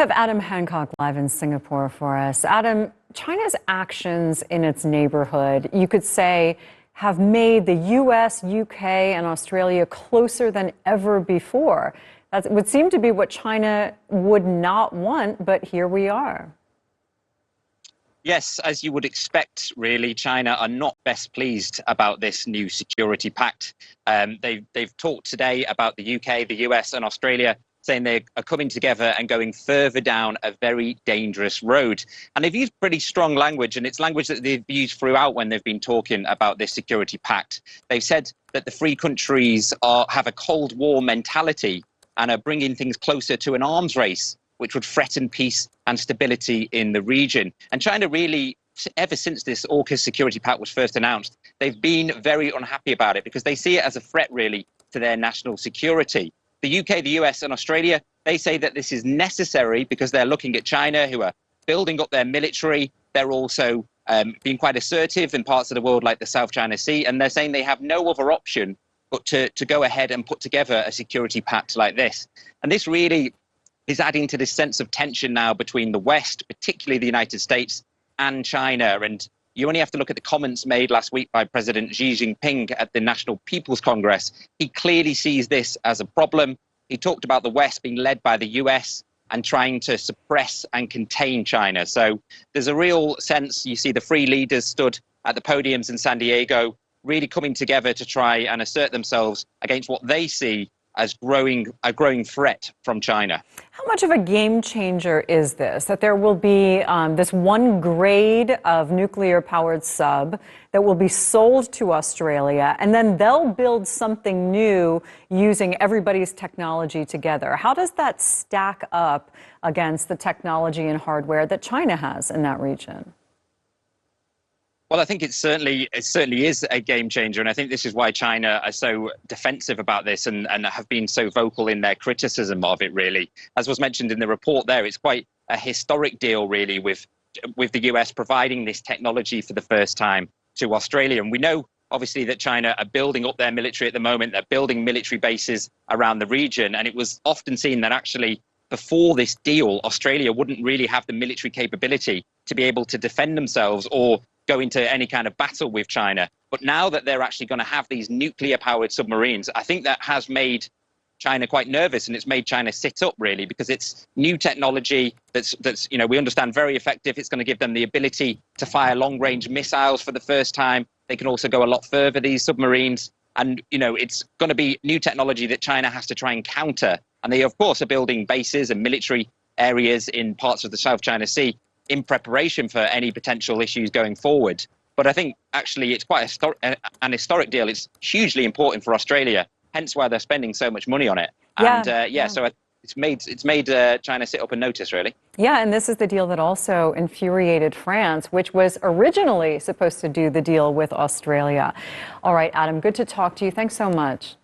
have Adam Hancock live in Singapore for us. Adam, China's actions in its neighborhood, you could say, have made the U.S., U.K., and Australia closer than ever before. That would seem to be what China would not want, but here we are. Yes, as you would expect, really, China are not best pleased about this new security pact. They've talked today about the UK, the US, and Australia, saying they are coming together and going further down a very dangerous road. And they've used pretty strong language, and it's language that they've used throughout when they've been talking about this security pact. They've said that the free countries have a Cold War mentality and are bringing things closer to an arms race, which would threaten peace and stability in the region. And China really, ever since this AUKUS security pact was first announced, they've been very unhappy about it because they see it as a threat, really, to their national security. The UK, the US, and Australia, they say that this is necessary because they're looking at China, who are building up their military. They're also being quite assertive in parts of the world like the South China Sea, and they're saying they have no other option but to go ahead and put together a security pact like this. And this really is adding to this sense of tension now between the West, particularly the United States, and China. And you only have to look at the comments made last week by President Xi Jinping at the National People's Congress. He clearly sees this as a problem. He talked about the West being led by the US and trying to suppress and contain China. So there's a real sense, you see the three leaders stood at the podiums in San Diego, really coming together to try and assert themselves against what they see as a growing threat from China. How much of a game changer is this, that there will be this one grade of nuclear-powered sub that will be sold to Australia, and then they'll build something new using everybody's technology together? How does that stack up against the technology and hardware that China has in that region? Well, I think it certainly is a game changer. And I think this is why China are so defensive about this and have been so vocal in their criticism of it, really. As was mentioned in the report there, it's quite a historic deal, really, with the US providing this technology for the first time to Australia. And we know, obviously, that China are building up their military at the moment. They're building military bases around the region. And it was often seen that actually before this deal, Australia wouldn't really have the military capability to be able to defend themselves or go into any kind of battle with China. But now that they're actually going to have these nuclear-powered submarines, I think that has made China quite nervous, and it's made China sit up, really, because it's new technology that's we understand very effective. It's going to give them the ability to fire long-range missiles for the first time. They can also go a lot further, these submarines. And, it's going to be new technology that China has to try and counter. And they, of course, are building bases and military areas in parts of the South China Sea in preparation for any potential issues going forward. But I think actually it's quite an historic deal. It's hugely important for Australia, hence why they're spending so much money on it. Yeah, so it's made China sit up and notice, really. Yeah, and this is the deal that also infuriated France, which was originally supposed to do the deal with Australia. All right, Adam, good to talk to you. Thanks so much.